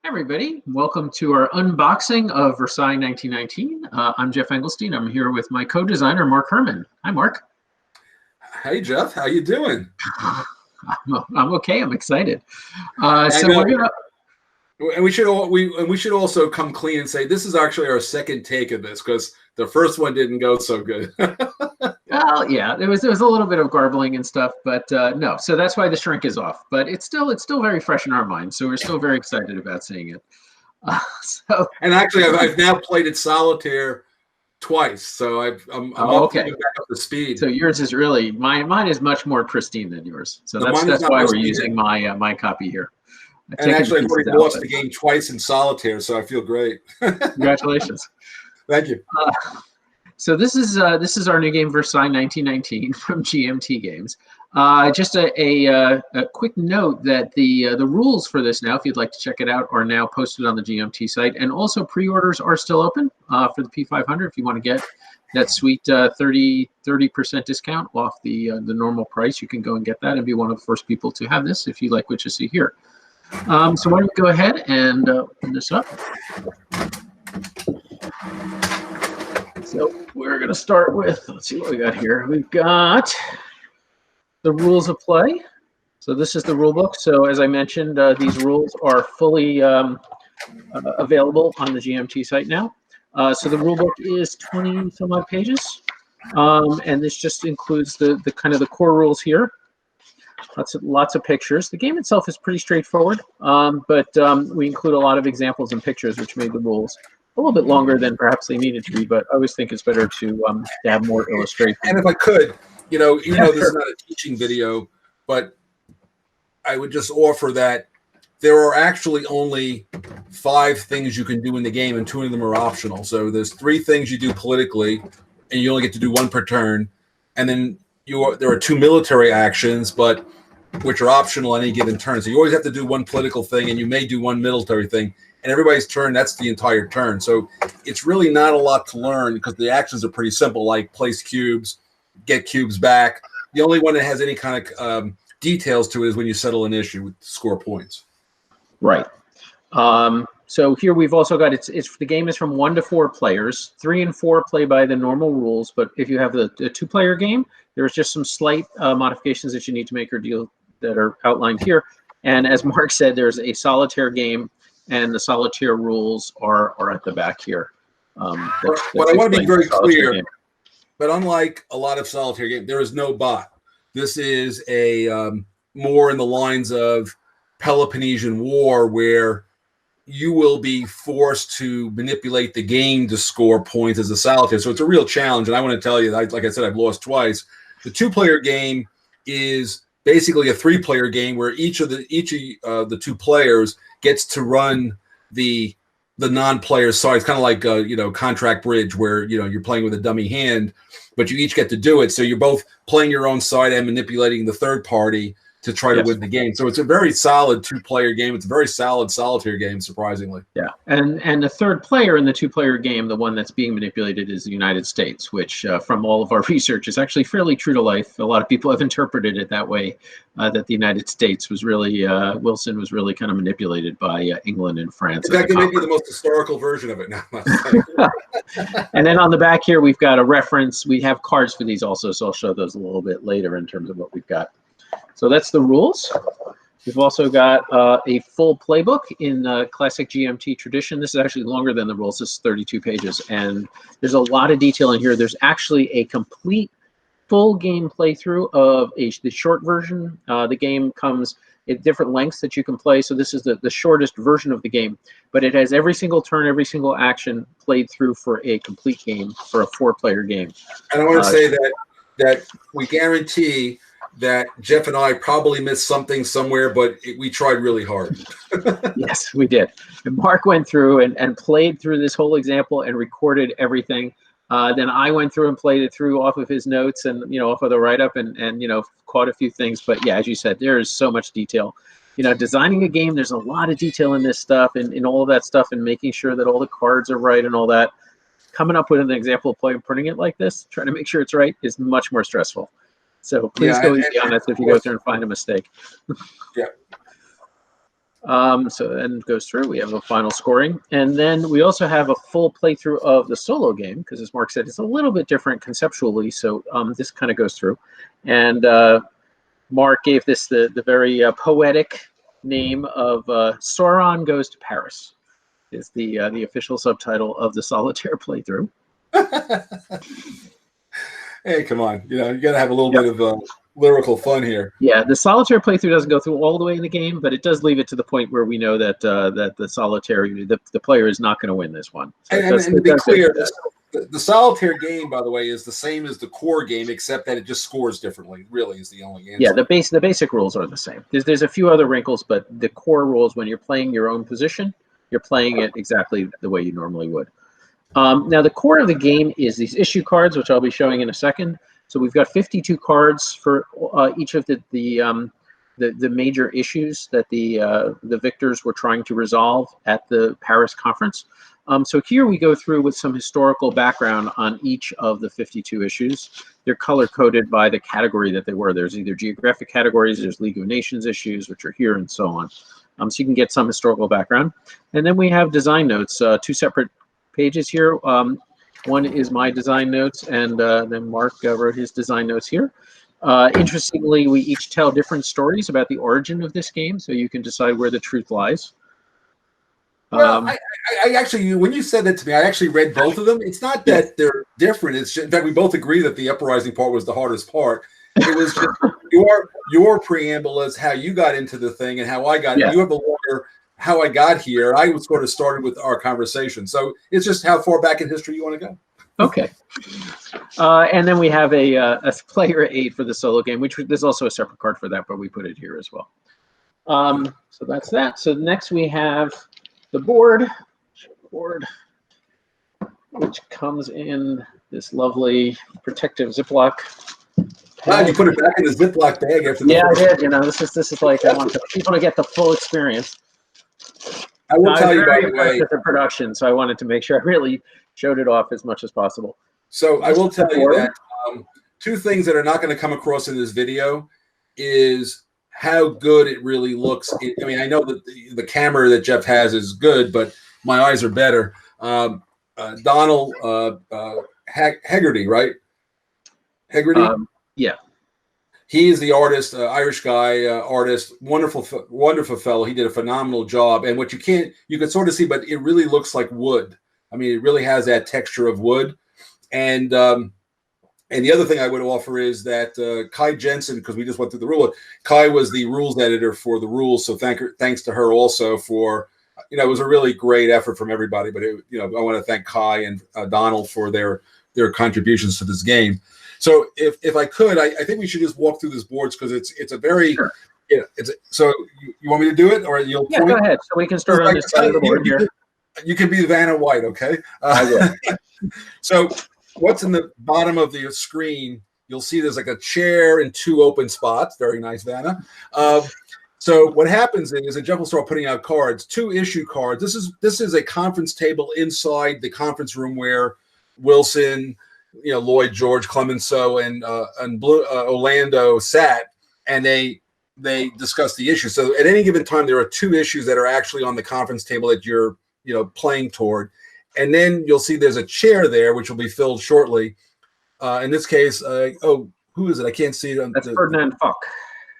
Everybody, welcome to our unboxing of Versailles 1919. I'm Geoff Engelstein. I'm here with my co-designer, Mark Herman. Hi, Mark. Hey, Geoff. How you doing? I'm okay. I'm excited. I know. And we should also come clean and say this is actually our second take of this because the first one didn't go so good. Well, yeah, there was a little bit of garbling and stuff, but no. So that's why the shrink is off. But it's still very fresh in our minds. So we're still very excited about seeing it. And actually, I've now played it solitaire twice, so I'm okay. back up to speed. So yours is really mine is much more pristine than yours. So that's why we're using my copy here. And actually, I've already lost the game twice in solitaire, so I feel great. Congratulations! Thank you. So this is our new game, Versailles 1919 from GMT Games. Just a quick note that the rules for this now, if you'd like to check it out, are now posted on the GMT site, and also pre-orders are still open for the P500 if you want to get that sweet 30% discount off the normal price. You can go and get that and be one of the first people to have this if you like what you see here. So why don't we go ahead and open this up. So we're going to start with, let's see what we got here. We've got the rules of play. So this is the rule book. So as I mentioned, these rules are fully available on the GMT site now. So the rule book is 20 some odd pages. And this just includes the kind of the core rules here. Lots of pictures. The game itself is pretty straightforward, but we include a lot of examples and pictures, which made the rules a little bit longer than perhaps they needed to be. But I always think it's better to have more illustration. And if I could, even though this is not a teaching video, but I would just offer that there are actually only 5 things you can do in the game, and 2 of them are optional. So there's 3 things you do politically, and you only get to do 1 per turn, and then there are 2 military actions, but which are optional on any given turn. So you always have to do 1 political thing, and you may do 1 military thing. And everybody's turn, that's the entire turn. So it's really not a lot to learn because the actions are pretty simple, like place cubes, get cubes back. The only one that has any kind of details to it is when you settle an issue with score points. Right. So here we've also got the game is from 1 to 4 players. 3 and 4 play by the normal rules, but if you have the 2-player game, there's just some slight modifications that you need to make or deal that are outlined here. And as Mark said, there's a solitaire game, and the solitaire rules are at the back here. But I want to be very clear. But unlike a lot of solitaire games, there is no bot. This is a more in the lines of Peloponnesian War, where you will be forced to manipulate the game to score points as a solitaire. So it's a real challenge. And I want to tell you, like I said, I've lost twice. The 2-player game is basically a 3-player game where each of the 2 players gets to run the non-player's side. It's kind of like contract bridge, where you're playing with a dummy hand, but you each get to do it. So you're both playing your own side and manipulating the third party to try to win the game. So it's a very solid 2-player game. It's a very solid solitaire game, surprisingly. Yeah, and the third player in the 2-player game, the one that's being manipulated, is the United States, which from all of our research is actually fairly true to life. A lot of people have interpreted it that way, that the United States was really, Wilson was really kind of manipulated by England and France. In fact, it may be the most historical version of it now. And then on the back here, we've got a reference. We have cards for these also, so I'll show those a little bit later in terms of what we've got. So that's the rules. We've also got a full playbook in classic GMT tradition. This is actually longer than the rules. This is 32 pages, and there's a lot of detail in here. There's actually a complete full game playthrough of the short version. The game comes at different lengths that you can play. So this is the shortest version of the game, but it has every single turn, every single action played through for a complete game, for a 4-player game. And I want to say that we guarantee that Geoff and I probably missed something somewhere, but we tried really hard. Yes, we did. And Mark went through and played through this whole example and recorded everything. Then I went through and played it through off of his notes and off of the write-up and caught a few things. But yeah, as you said, there is so much detail. Designing a game, there's a lot of detail in this stuff and in all of that stuff, and making sure that all the cards are right and all that. Coming up with an example of putting it like this, trying to make sure it's right, is much more stressful. So please go easy on us if you go through and find a mistake. Yeah. So then it goes through. We have a final scoring, and then we also have a full playthrough of the solo game because, as Mark said, it's a little bit different conceptually. So this kind of goes through, and Mark gave this the very poetic name of Sauron Goes to Paris. Is the official subtitle of the solitaire playthrough. Hey, come on! You got to have a little bit of lyrical fun here. Yeah, the solitaire playthrough doesn't go through all the way in the game, but it does leave it to the point where we know that that the solitaire, the player is not going to win this one. So and to be clear, the solitaire game, by the way, is the same as the core game, except that it just scores differently. Really, is the only answer. Yeah, the basic rules are the same. There's a few other wrinkles, but the core rules, when you're playing your own position, you're playing it exactly the way you normally would. Now, the core of the game is these issue cards, which I'll be showing in a second. So we've got 52 cards for each of the major issues that the victors were trying to resolve at the Paris conference. So here we go through with some historical background on each of the 52 issues. They're color-coded by the category that they were. There's either geographic categories, there's League of Nations issues, which are here, and so on. So you can get some historical background. And then we have design notes, two separate pages here. One is my design notes, and then Mark wrote his design notes here. Interestingly, we each tell different stories about the origin of this game, so you can decide where the truth lies. Well, I actually, when you said that to me, I actually read both of them. It's not that they're different. It's just, in fact, we both agree that the uprising part was the hardest part. It was just your preamble as how you got into the thing and how I got. You have a longer how I got here. I was sort of started with our conversation, so it's just how far back in history you want to go. Okay. And then we have a player aid for the solo game, which there's also a separate card for that, but we put it here as well. So that's that. So next we have the board, which comes in this lovely protective Ziploc. Wow, you put it back in the Ziploc bag after the I did. This is like I want people to get the full experience. I will tell you, by the way, the production, so I wanted to make sure I really showed it off as much as possible. So I will tell you that two things that are not going to come across in this video is how good it really looks. I mean, I know that the camera that Geoff has is good, but my eyes are better. Donald Hegarty, right? Hegarty? Yeah. He is the artist, Irish guy, artist, wonderful fellow. He did a phenomenal job. And what you can sort of see, but it really looks like wood. I mean, it really has that texture of wood. And the other thing I would offer is that Kai Jensen, because we just went through the rule, Kai was the rules editor for the rules. So thanks to her also for, it was a really great effort from everybody. But, I want to thank Kai and Donald for their contributions to this game. So if I could, I think we should just walk through this boards because it's a very so you want me to do it or you'll point? Go ahead. So we can start on this side of the board here. You can be Vanna White, okay? I will. So what's in the bottom of the screen? You'll see there's like a chair and two open spots. Very nice, Vanna. So what happens is, and Geoff will start putting out cards, 2 issue cards. This is a conference table inside the conference room where Wilson, Lloyd George, Clemenceau, and Orlando sat, and they discussed the issue. So at any given time, there are 2 issues that are actually on the conference table that you're playing toward, and then you'll see there's a chair there which will be filled shortly. In this case, who is it? I can't see it. That's Ferdinand Foch.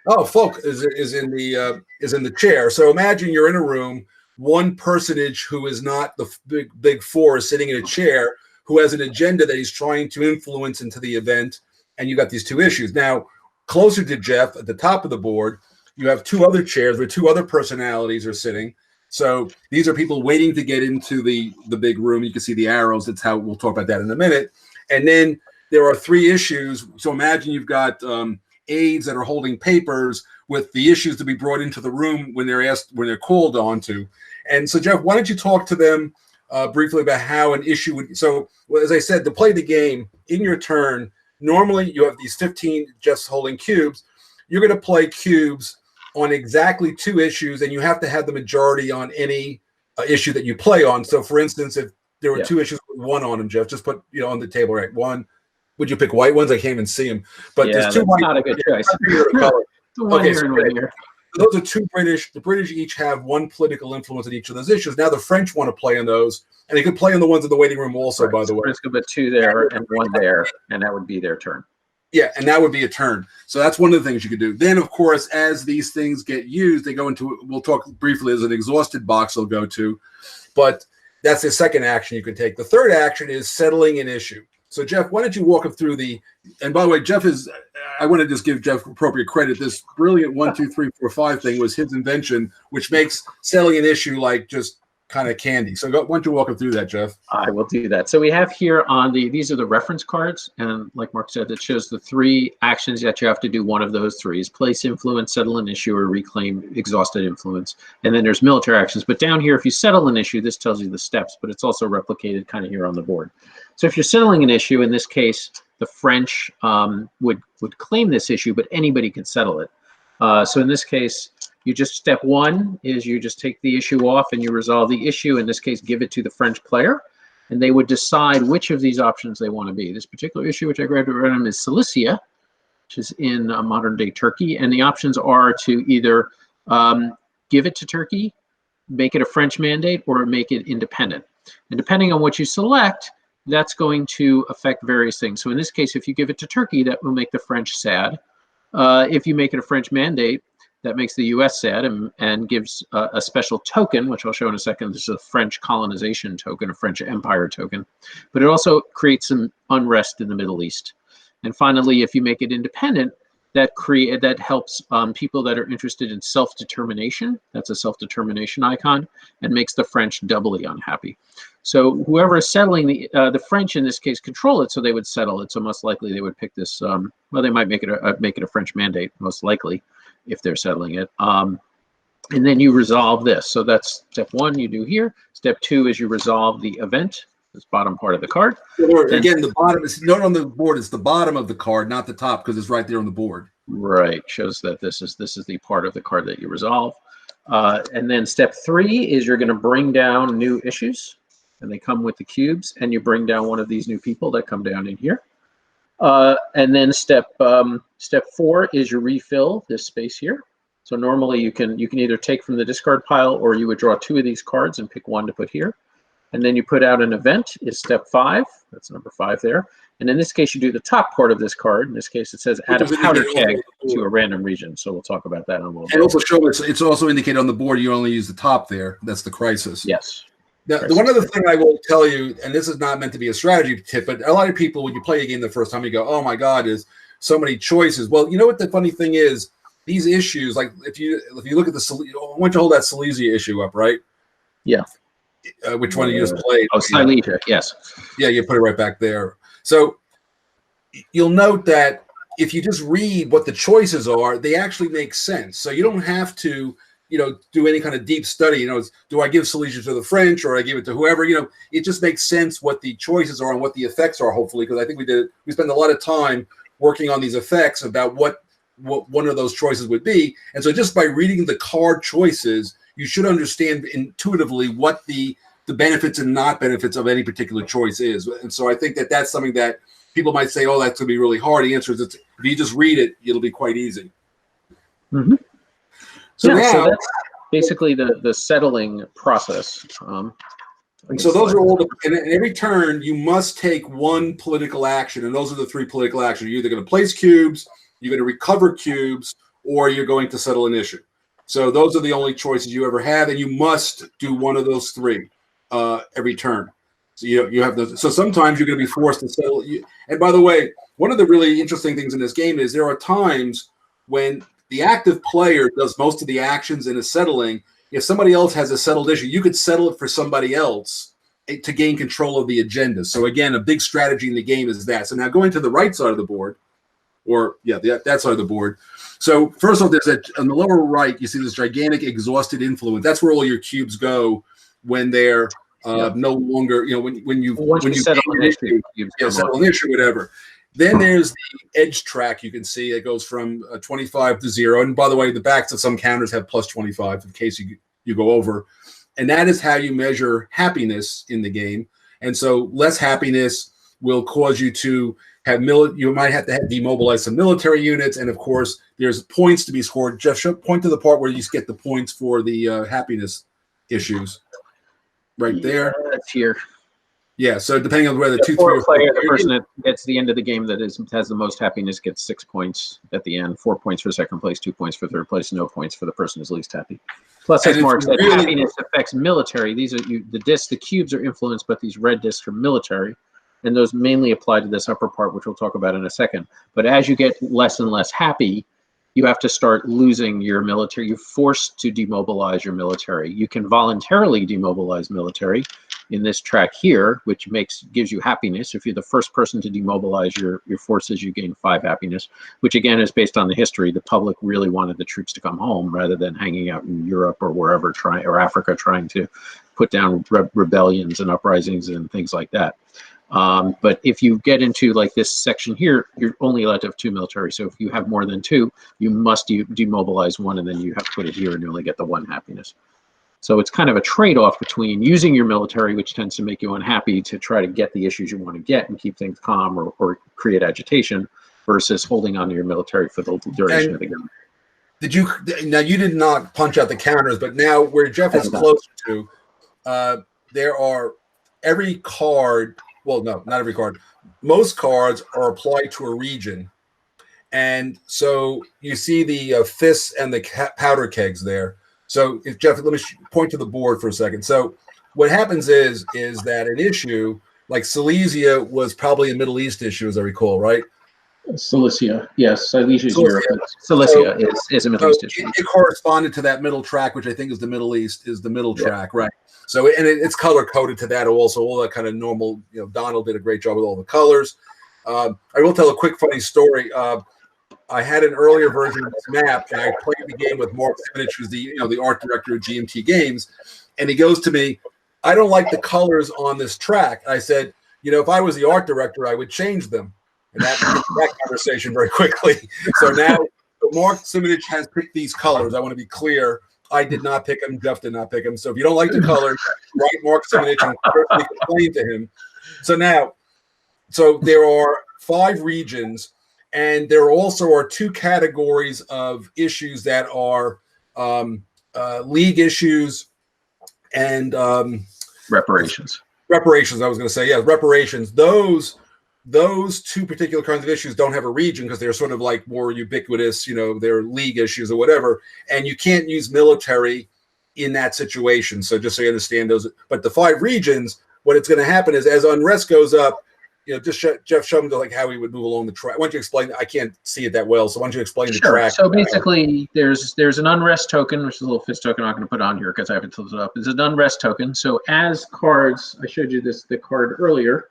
Oh, Foch is in the chair. So imagine you're in a room. One personage who is not the big four is sitting in a chair, who has an agenda that he's trying to influence into the event, and you got these 2 issues. Now, closer to Geoff, at the top of the board, you have 2 other chairs where 2 other personalities are sitting. So these are people waiting to get into the big room. You can see the arrows. That's how we'll talk about that in a minute. And then there are 3 issues. So imagine you've got aides that are holding papers with the issues to be brought into the room when they're called on to. And so, Geoff, why don't you talk to them briefly about how an issue would. So, as I said, to play the game in your turn, normally you have these 15 just holding cubes. You're going to play cubes on exactly 2 issues, and you have to have the majority on any issue that you play on. So, for instance, if there were 2 issues with 1 on them, Geoff, just put on the table, right? 1. Would you pick white ones? I can't even see them. But there's 2 white. Not a good choice. Okay, so those are two British. The British each have one political influence in each of those issues. Now the French want to play in those, and they could play in the ones in the waiting room also, right. By the way. French could put 2 there and 1 there, and that would be their turn. Yeah, and that would be a turn. So that's one of the things you could do. Then, of course, as these things get used, they go into, we'll talk briefly, as an exhausted box they'll go to, but that's the second action you can take. The third action is settling an issue. So, Geoff, why don't you walk him through and by the way, Geoff I want to just give Geoff appropriate credit. This brilliant 1, 2, 3, 4, 5 thing was his invention, which makes settling an issue like just kind of candy. So why don't you walk him through that, Geoff? I will do that. So we have here these are the reference cards. And like Mark said, it shows the 3 actions that you have to do. One of those 3 is place influence, settle an issue, or reclaim exhausted influence. And then there's military actions. But down here, if you settle an issue, this tells you the steps, but it's also replicated kind of here on the board. So if you're settling an issue, in this case, the French would claim this issue, but anybody can settle it. So in this case, step 1 is you just take the issue off and you resolve the issue. In this case, give it to the French player, and they would decide which of these options they want to be. This particular issue, which I grabbed at random, is Cilicia, which is in modern-day Turkey, and the options are to either give it to Turkey, make it a French mandate, or make it independent. And depending on what you select, that's going to affect various things. So in this case, if you give it to Turkey, that will make the French sad. If you make it a French mandate, that makes the U.S. sad and gives a special token, which I'll show in a second. This is a French colonization token, a French Empire token. But it also creates some unrest in the Middle East. And finally, if you make it independent, that helps people that are interested in self-determination. That's a self-determination icon, and makes the French doubly unhappy. So whoever is settling the French in this case control it, so they would settle it. So most likely they would pick this. Well, they might make it a French mandate, most likely, if they're settling it. And then you resolve this. So that's step 1 you do here. Step 2 is you resolve the event, this bottom part of the card. Again, the bottom is not on the board. It's the bottom of the card, not the top, because it's right there on the board. Right. Shows that this is the part of the card that you resolve. And then step 3 is you're going to bring down new issues, and they come with the cubes, and you bring down one of these new people that come down in here. And then step 4 is you refill this space here. So normally you can either take from the discard pile, or you would draw 2 of these cards and pick 1 to put here. And then you put out an event is step 5. That's number 5 there. And in this case, you do the top part of this card. In this case, it says add a powder keg to a random region. So we'll talk about that in a little bit. And also show it's also indicated on the board. You only use the top there. That's the crisis. Yes. Now, the one other thing I will tell you, and this is not meant to be a strategy tip, but a lot of people, when you play a game the first time, you go, "Oh my God, there's so many choices." Well, you know what the funny thing is? These issues, like if you look at I want you to hold that Silesia issue up, right? Yeah. Which one you just played? Oh, Silesia, yes. Yeah, you put it right back there. So you'll note that if you just read what the choices are, they actually make sense. So you don't have to, do any kind of deep study. Do I give Silesia to the French or I give it to whoever? It just makes sense what the choices are and what the effects are. Hopefully, because I think we spend a lot of time working on these effects about what one of those choices would be. And so just by reading the card choices, you should understand intuitively what the benefits and not benefits of any particular choice is. And so I think that that's something that people might say, "Oh, that's going to be really hard." The answer is, if you just read it, it'll be quite easy. Mm-hmm. So that's basically the settling process. And so those are all and every turn you must take one political action, and those are the 3 political actions. You're either going to place cubes, you're going to recover cubes, or you're going to settle an issue. So those are the only choices you ever have, and you must do one of those 3 every turn. So you have those. So sometimes you're going to be forced to settle. And by the way, one of the really interesting things in this game is there are times when the active player does most of the actions in a settling. If somebody else has a settled issue, you could settle it for somebody else to gain control of the agenda. So again, a big strategy in the game is that. So now going to the right side of the board, that side of the board. So first off, on the lower right, you see this gigantic exhausted influence. That's where all your cubes go when they're no longer, when you settle an issue, settle an issue, whatever. Then there's the edge track you can see. It goes from 25 to 0. And by the way, the backs of some counters have plus 25 in case you go over. And that is how you measure happiness in the game. And so less happiness will cause you to you might have to demobilize some military units, and of course, there's points to be scored. Geoff, point to the part where you get the points for the happiness issues. Right there. That's here. Yeah, so depending on whether the 2, 3, or 4 player, the person that gets the end of the game that has the most happiness gets 6 points at the end. 4 points for second place, 2 points for third place, no points for the person who's least happy. Plus, as Mark said, happiness affects military. These are the discs, the cubes are influenced, but these red discs are military, and those mainly apply to this upper part, which we'll talk about in a second. But as you get less and less happy, you have to start losing your military. You're forced to demobilize your military. You can voluntarily demobilize military in this track here, which gives you happiness. If you're the first person to demobilize your forces, you gain 5 happiness, which again is based on the history. The public really wanted the troops to come home rather than hanging out in Europe or wherever, or Africa, trying to put down rebellions and uprisings and things like that. But if you get into like this section here, you're only allowed to have 2 military. So if you have more than 2, you must demobilize 1, and then you have to put it here and you only get the 1 happiness. So it's kind of a trade-off between using your military, which tends to make you unhappy, to try to get the issues you want to get and keep things calm or create agitation, versus holding on to your military for the duration of the game. Now you did not punch out the counters, but now where Geoff is closer to, there are every card. Well, no, not every card. Most cards are applied to a region. And so you see the fists and the powder kegs there. So if Geoff, let me point to the board for a second. So what happens is that an issue like Silesia was probably a Middle East issue, as I recall, right? Cilicia, yes. Silesia is Europe. Cilicia is a Middle East issue. It corresponded to that middle track, which I think is the Middle East, is the middle track, right? So, and it's color coded to that also, all that kind of normal. Donald did a great job with all the colors. I will tell a quick funny story. I had an earlier version of this map, and I played the game with Mark Simonich, who's the art director of GMT Games, and he goes to me, "I don't like the colors on this track." I said, "If I was the art director, I would change them." And that conversation very quickly. So now Mark Simonich has picked these colors. I want to be clear. I did not pick them. Geoff did not pick them. So if you don't like the colors, write Mark Simonich and personally complain to him. So there are 5 regions, and there also are 2 categories of issues that are league issues and reparations. Reparations, I was going to say, yeah, reparations. Those 2 particular kinds of issues don't have a region because they're sort of like more ubiquitous, they're league issues or whatever. And you can't use military in that situation. So just so you understand those. But the 5 regions, what it's going to happen is as unrest goes up, just Geoff, show them how we would move along the track. Why don't you explain? I can't see it that well. So why don't you explain the track? So basically, there's an unrest token, which is a little fist token I'm not going to put on here because I haven't tilted it up. It's an unrest token. So as cards, I showed you the card earlier.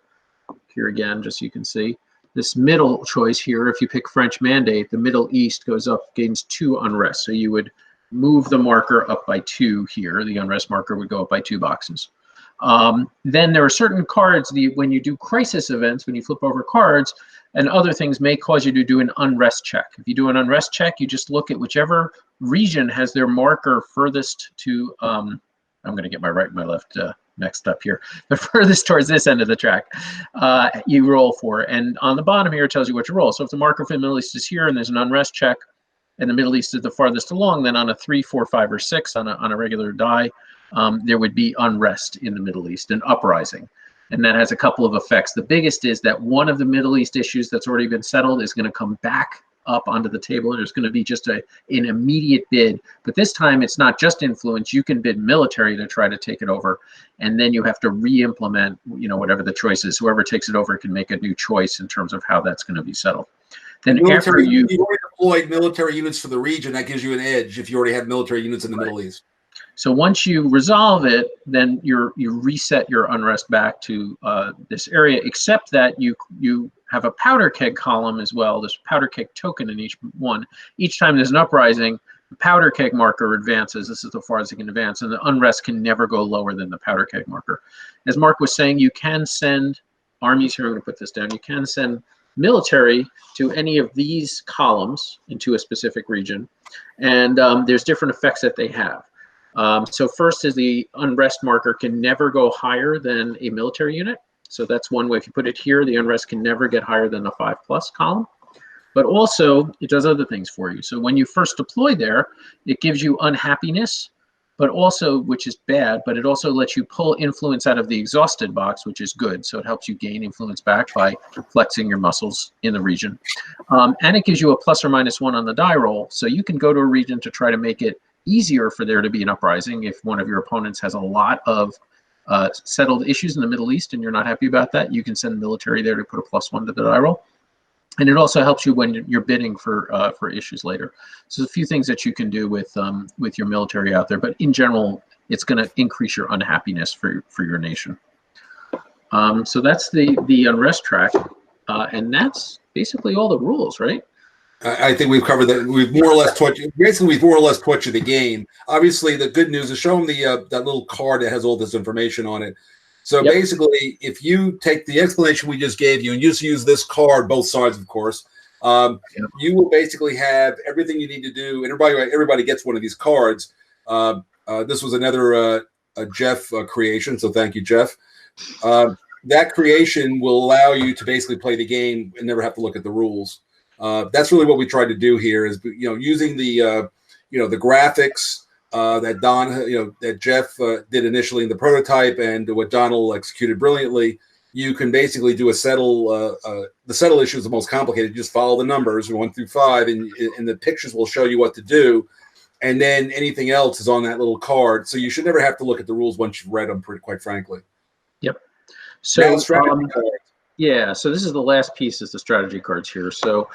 Here again, just so you can see this middle choice here. If you pick French Mandate, the Middle East gains 2 unrest. So you would move the marker up by 2 here. The unrest marker would go up by 2 boxes. Then there are certain cards when you do crisis events, when you flip over cards, and other things may cause you to do an unrest check. If you do an unrest check, you just look at whichever region has their marker furthest to. I'm going to get my right and my left next up here, but furthest towards this end of the track, you roll for. And on the bottom here, it tells you what to roll. So if the marker for the Middle East is here and there's an unrest check, and the Middle East is the farthest along, then on a 3, 4, 5, or 6 on a regular die, there would be unrest in the Middle East, an uprising. And that has a couple of effects. The biggest is that one of the Middle East issues that's already been settled is going to come back up onto the table, and there's going to be just an immediate bid. But this time, it's not just influence. You can bid military to try to take it over, and then you have to re-implement, whatever the choice is. Whoever takes it over can make a new choice in terms of how that's going to be settled. Then after you've already deployed military units for the region, that gives you an edge if you already have military units in the Middle East. So once you resolve it, then you reset your unrest back to this area, except that you have a powder keg column as well. There's powder keg token in each one. Each time there's an uprising, the powder keg marker advances. This is as far as it can advance, and the unrest can never go lower than the powder keg marker. As Mark was saying, you can send armies here. I'm going to put this down. You can send military to any of these columns into a specific region, and there's different effects that they have. So first is the unrest marker can never go higher than a military unit. So that's one way. If you put it here, the unrest can never get higher than the 5+ column. But also, it does other things for you. So when you first deploy there, it gives you unhappiness, but also, which is bad, but it also lets you pull influence out of the exhausted box, which is good. So it helps you gain influence back by flexing your muscles in the region. And it gives you a +or-1 on the die roll. So you can go to a region to try to make it easier for there to be an uprising. If one of your opponents has a lot of settled issues in the Middle East and you're not happy about that, you can send military there to put a +1 to the die roll. And it also helps you when you're bidding for issues later. So there's a few things that you can do with your military out there, but in general, it's going to increase your unhappiness for your nation. So that's the unrest track, and that's basically all the rules, right? I think we've covered that. We've more or less tortured the game. Obviously, the good news is show them that little card that has all this information on it. So basically, if you take the explanation we just gave you and just use this card, both sides, of course, you will basically have everything you need to do. And everybody gets one of these cards. This was another Geoff creation, so thank you, Geoff. That creation will allow you to basically play the game and never have to look at the rules. That's really what we tried to do here is, using the graphics that that Geoff did initially in the prototype and what Donald executed brilliantly. You can basically do a settle. The settle issue is the most complicated. You just follow the numbers 1 through 5, and the pictures will show you what to do. And then anything else is on that little card. So you should never have to look at the rules once you've read them, quite frankly. Yep. So yeah, so this is the last piece, is the strategy cards here. So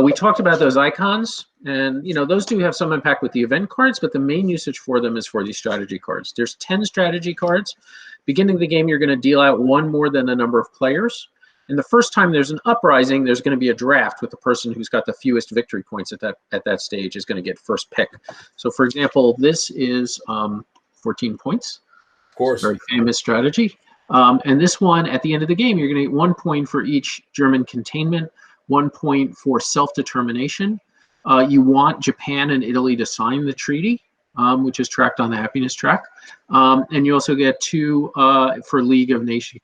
we talked about those icons, and those do have some impact with the event cards, but the main usage for them is for these strategy cards. There's 10 strategy cards. Beginning of the game, you're going to deal out 1 more than the number of players. And the first time there's an uprising, there's going to be a draft with the person who's got the fewest victory points at that stage is going to get first pick. So for example, this is 14 points. Of course. Very famous strategy. And this one, at the end of the game, you're going to get 1 point for each German containment, 1 point for self-determination. You want Japan and Italy to sign the treaty, which is tracked on the happiness track. And you also get 2 for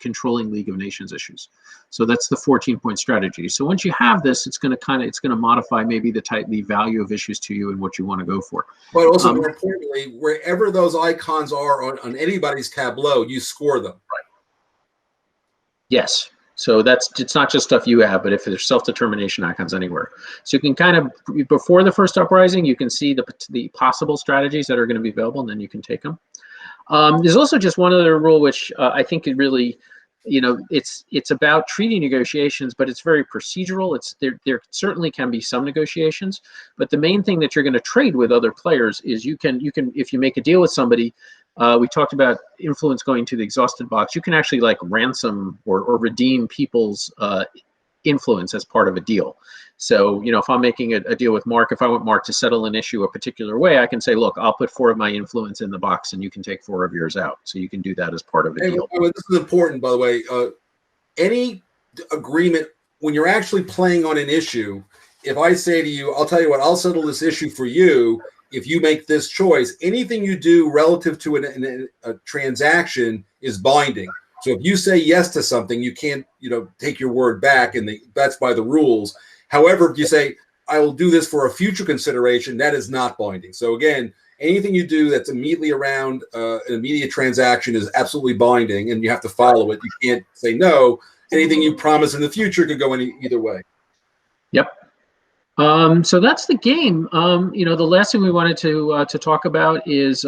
controlling League of Nations issues. So that's the 14-point strategy. So once you have this, it's going to modify maybe the value of issues to you and what you want to go for. But also more importantly, wherever those icons are on anybody's tableau, you score them. Right. Yes. So it's not just stuff you have, but if there's self-determination icons anywhere. So you can before the first uprising, you can see the possible strategies that are going to be available, and then you can take them. There's also just one other rule, which I think it really, it's about treaty negotiations, but it's very procedural. There certainly can be some negotiations, but the main thing that you're going to trade with other players is you can if you make a deal with somebody. We talked about influence going to the exhausted box. You can actually ransom or redeem people's influence as part of a deal. So, if I'm making a deal with Mark, if I want Mark to settle an issue a particular way, I can say, look, I'll put 4 of my influence in the box and you can take 4 of yours out. So you can do that as part of a deal. This is important, by the way. Any agreement, when you're actually playing on an issue, if I say to you, I'll tell you what, I'll settle this issue for you if you make this choice, anything you do relative to a transaction is binding. So if you say yes to something, you can't, take your word back, and that's by the rules. However, if you say, I will do this for a future consideration, that is not binding. So again, anything you do that's immediately around an immediate transaction is absolutely binding, and you have to follow it. You can't say no. Anything you promise in the future could go either way. Yep. So that's the game. The last thing we wanted to talk about is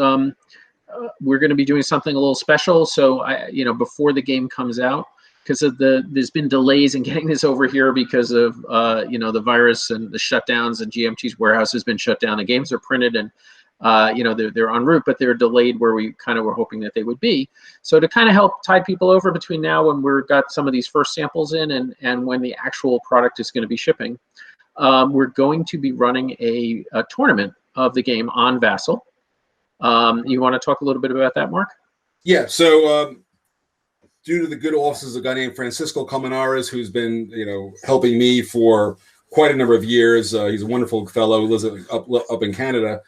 we're going to be doing something a little special. So before the game comes out, because there's been delays in getting this over here because of the virus and the shutdowns, and GMT's warehouse has been shut down. The games are printed and they're en route, but they're delayed where we kind of were hoping that they would be. So to kind of help tide people over between now when we've got some of these first samples in and when the actual product is going to be shipping, we're going to be running a tournament of the game on Vassal. You want to talk a little bit about that, Mark? Yeah. So due to the good offices of a guy named Francisco Colmenares, who's been helping me for quite a number of years, he's a wonderful fellow who lives up in Canada.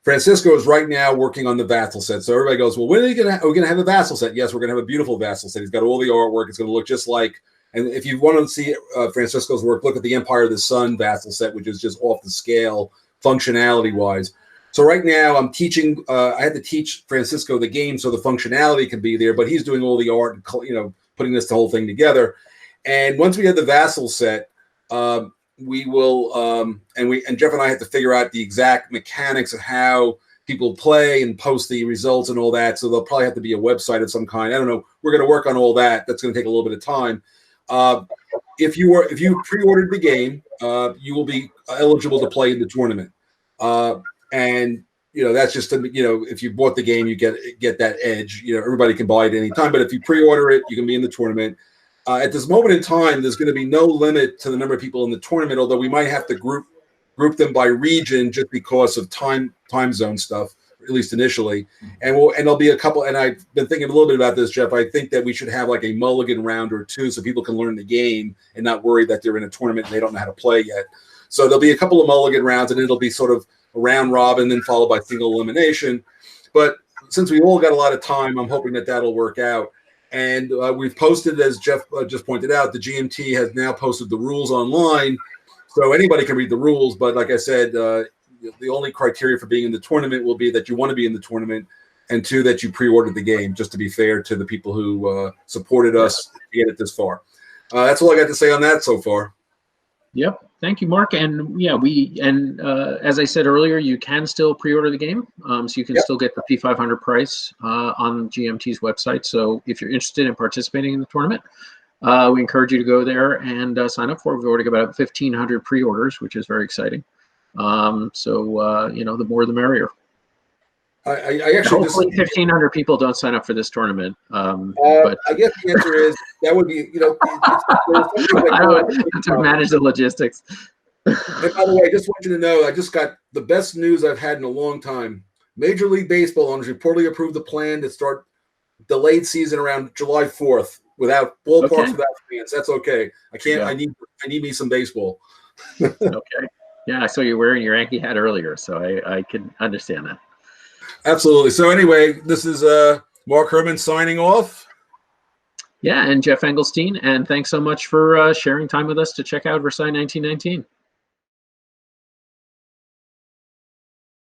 Francisco is right now working on the Vassal set. So everybody goes, well, when are we going to have a Vassal set? Yes, we're going to have a beautiful Vassal set. He's got all the artwork. It's going to look just like, and if you want to see Francisco's work, look at the Empire of the Sun Vassal set, which is just off the scale functionality-wise. So right now I'm teaching, I had to teach Francisco the game so the functionality can be there, but he's doing all the art and, putting this whole thing together. And once we have the Vassal set, we will, and Geoff and I have to figure out the exact mechanics of how people play and post the results and all that. So there'll probably have to be a website of some kind. I don't know. We're going to work on all that. That's going to take a little bit of time. If you pre-ordered the game, you will be eligible to play in the tournament. And that's just if you bought the game, you get that edge. Everybody can buy it any time. But if you pre-order it, you can be in the tournament. At this moment in time, there's going to be no limit to the number of people in the tournament, although we might have to group them by region just because of time zone stuff, at least initially. And there'll be a couple. And I've been thinking a little bit about this, Geoff. I think that we should have like a mulligan round or two so people can learn the game and not worry that they're in a tournament and they don't know how to play yet. So there'll be a couple of mulligan rounds, and it'll be sort of a round robin, then followed by single elimination. But since we all got a lot of time, I'm hoping that that'll work out. And we've posted, as Geoff just pointed out, the GMT has now posted the rules online, so anybody can read the rules. But like I said, the only criteria for being in the tournament will be that you want to be in the tournament, and two, that you pre-ordered the game, just to be fair to the people who supported us to get it this far. That's all I got to say on that so far. Yep. Thank you, Mark. And yeah, as I said earlier, you can still pre-order the game. So you can still get the P500 price on GMT's website. So if you're interested in participating in the tournament, we encourage you to go there and sign up for it. We've already got about 1,500 pre-orders, which is very exciting. The more the merrier. I actually hopefully 1,500 people don't sign up for this tournament. But I guess the answer is that would be, I don't have to manage the logistics. And by the way, I just want you to know, I just got the best news I've had in a long time. Major League Baseball owners reportedly approved the plan to start delayed season around July 4th without ballparks, without fans. That's okay. I can't. Yeah. I need me some baseball. Okay. Yeah, I saw you wearing your Yankee hat earlier, so I can understand that. Absolutely. So anyway, this is Mark Herman signing off. Yeah, and Geoff Engelstein, and thanks so much for sharing time with us to check out Versailles 1919.